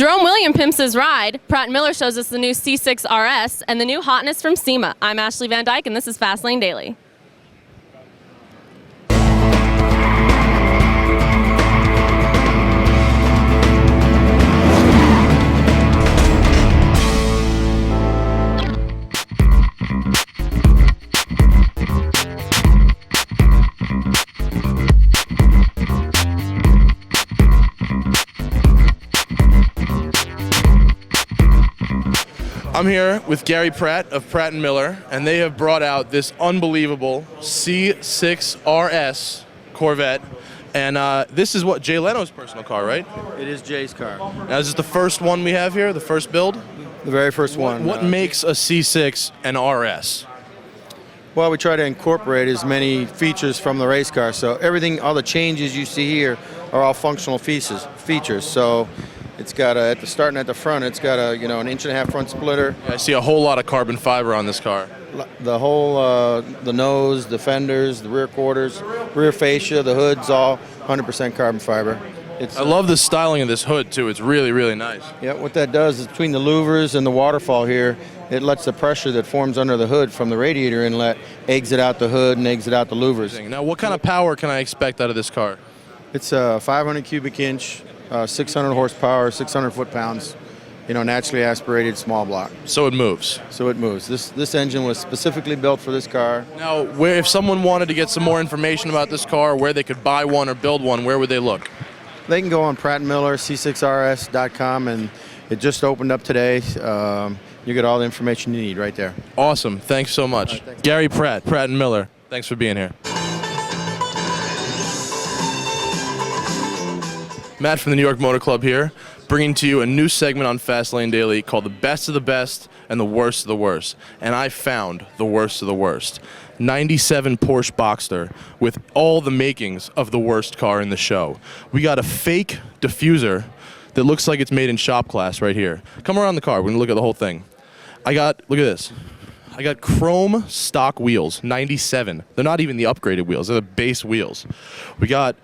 Jerome Williams pimps his ride. Pratt Miller shows us the new C6 RS and the new hotness from SEMA. I'm Ashley Van Dyke, and this is Fastlane Daily. I'm here with Gary Pratt of Pratt Miller, and they have brought out this unbelievable C6 RS Corvette. And this is what, Jay Leno's personal car, right? It is Jay's car. Now, is this the first one we have here, the first build? The very first one. What makes a C6 an RS? Well, we try to incorporate as many features from the race car. So everything, all the changes you see here are all functional features. So it's got starting at the front, it's got a, an 1.5-inch front splitter. I see a whole lot of carbon fiber on this car. The whole, the nose, the fenders, the rear quarters, rear fascia, the hood's all 100% carbon fiber. I love the styling of this hood too. It's really, really nice. Yeah, what that does is between the louvers and the waterfall here, it lets the pressure that forms under the hood from the radiator inlet exit out the hood and exit out the louvers. Now, what kind of power can I expect out of this car? It's a 500 cubic inch, 600 horsepower, 600 foot-pounds, naturally aspirated small block. So it moves. So it moves. This engine was specifically built for this car. Now, if someone wanted to get some more information about this car, where they could buy one or build one, where would they look? They can go on Pratt Miller, C6RS.com, and it just opened up today. You get all the information you need right there. Awesome. Thanks so much. Right, thanks. Gary Pratt, Pratt & Miller. Thanks for being here. Matt from the New York Motor Club here, bringing to you a new segment on Fastlane Daily called The Best of the Best and the Worst of the Worst. And I found the worst of the worst. 97 Porsche Boxster with all the makings of the worst car in the show. We got a fake diffuser that looks like it's made in shop class right here. Come around the car, we're gonna look at the whole thing. Look at this. I got chrome stock wheels, 97. They're not even the upgraded wheels, they're the base wheels. We got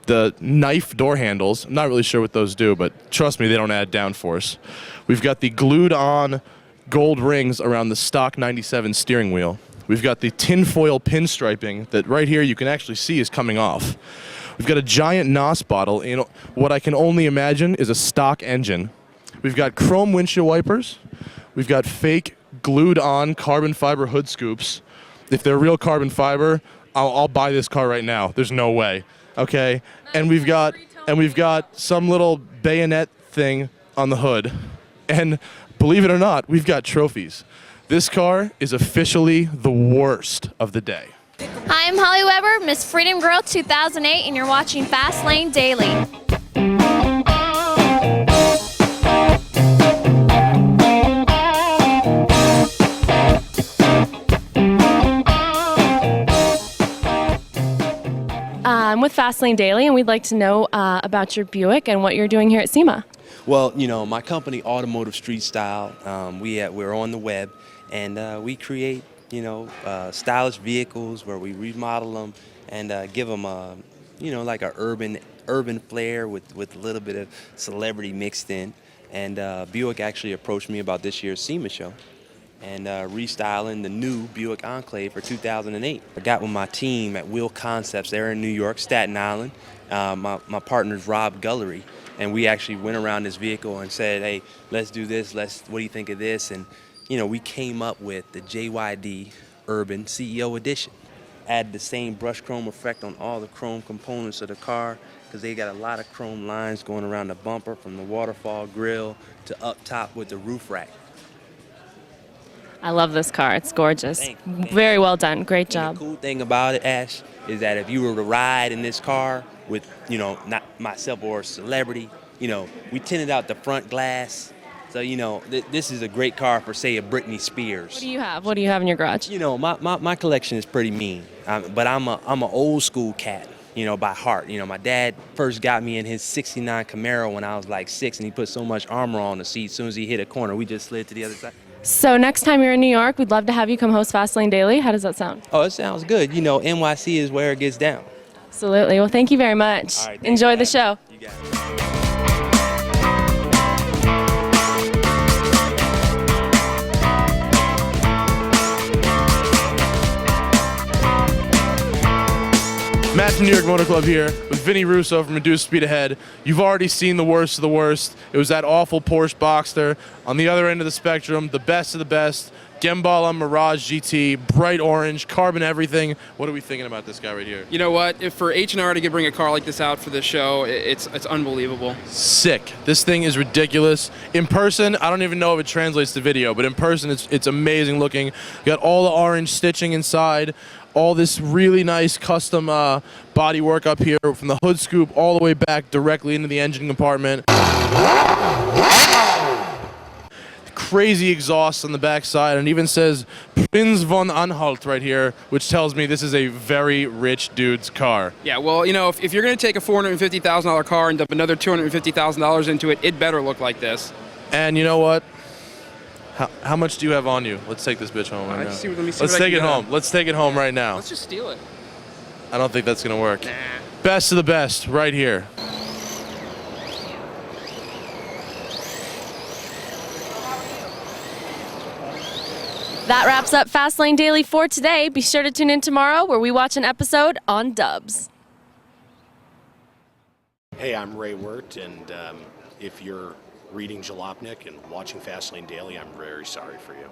the knife door handles. I'm not really sure what those do, but trust me, they don't add downforce. We've got the glued-on gold rings around the stock 97 steering wheel. We've got the tinfoil pinstriping that right here you can actually see is coming off. We've got a giant NOS bottle in what I can only imagine is a stock engine. We've got chrome windshield wipers. We've got fake glued-on carbon fiber hood scoops. If they're real carbon fiber, I'll buy this car right now. There's no way. Okay, and we've got some little bayonet thing on the hood, and believe it or not, we've got trophies. This car is officially the worst of the day. Hi, I'm Holly Weber, Miss Freedom Girl 2008, and you're watching Fastlane Daily. I'm with Fastlane Daily, and we'd like to know about your Buick and what you're doing here at SEMA. Well, my company, Automotive Street Style, we're on the web, and we create, stylish vehicles where we remodel them and give them, like a urban flair with a little bit of celebrity mixed in. And Buick actually approached me about this year's SEMA show and restyling the new Buick Enclave for 2008. I got with my team at Wheel Concepts. They're in New York, Staten Island. My partner's Rob Gullery, and we actually went around this vehicle and said, hey, let's do this, what do you think of this? And we came up with the JYD Urban CEO Edition. Add the same brush chrome effect on all the chrome components of the car, because they got a lot of chrome lines going around the bumper from the waterfall grille to up top with the roof rack. I love this car. It's gorgeous. Thank you. Very well done. Great job. The cool thing about it, Ash, is that if you were to ride in this car with, not myself or a celebrity, we tinted out the front glass. So, this is a great car for, say, a Britney Spears. What do you have? What do you have in your garage? My collection is pretty mean, but I'm an old school cat, by heart. My dad first got me in his '69 Camaro when I was like 6, and he put so much armor on the seat. As soon as he hit a corner, we just slid to the other side. So next time you're in New York, we'd love to have you come host Fastlane Daily. How does that sound? Oh, it sounds good. NYC is where it gets down. Absolutely. Well, thank you very much. All right, Enjoy the show. You got it. Back to New York Motor Club here with Vinny Russo from Reduced Speed Ahead. You've already seen the worst of the worst. It was that awful Porsche Boxster. On the other end of the spectrum, the best of the best. Gembala Mirage GT, bright orange, carbon everything. What are we thinking about this guy right here? You know what? If for H&R to bring a car like this out for this show, it's unbelievable. Sick. This thing is ridiculous. In person, I don't even know if it translates to video, but in person, it's amazing looking. You got all the orange stitching inside, all this really nice custom body work up here from the hood scoop all the way back directly into the engine compartment. Crazy exhaust on the backside, and even says Prinz von Anhalt right here, which tells me this is a very rich dude's car. Yeah, well, you know, if you're going to take a $450,000 car and dump another $250,000 into it, it better look like this. And you know what? How much do you have on you? Let's take this bitch home right now. Let's take it home. Let's take it home right now. Let's just steal it. I don't think that's gonna work. Nah. Best of the best, right here. That wraps up Fastlane Daily for today. Be sure to tune in tomorrow where we watch an episode on dubs. Hey, I'm Ray Wirt, and if you're reading Jalopnik and watching Fastlane Daily, I'm very sorry for you.